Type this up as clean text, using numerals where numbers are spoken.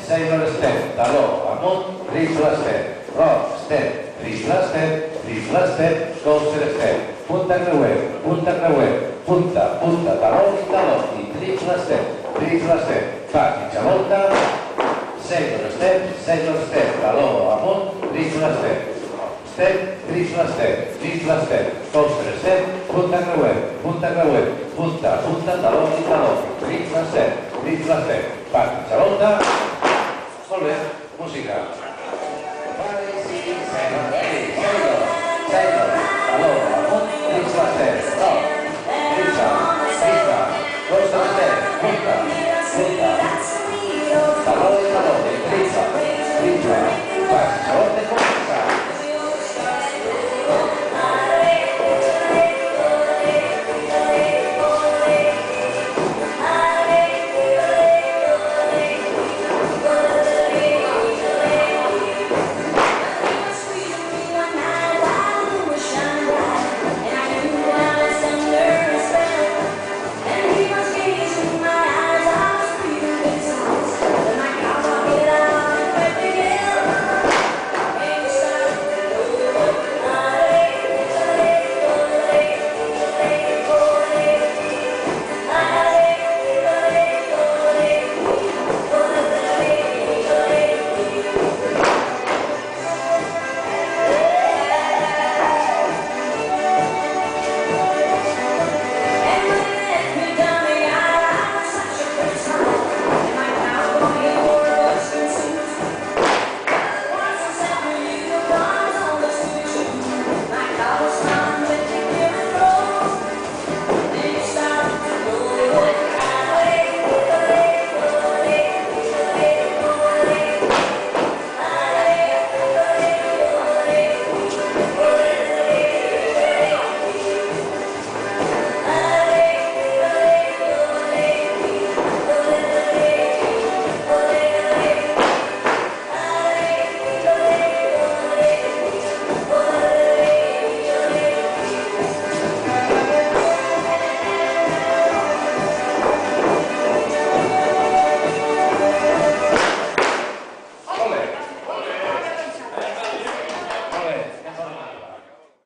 Sailor step, taló amunt, triple step, rock step, triple step, coaster step, punta creuer, punta, taló i triple step, fas mitja volta, sailor step, taló amunt, triple step, triple step, coaster step, punta creuer, punta, taló i taló, triple step, fas mitja volta, molt bé, música.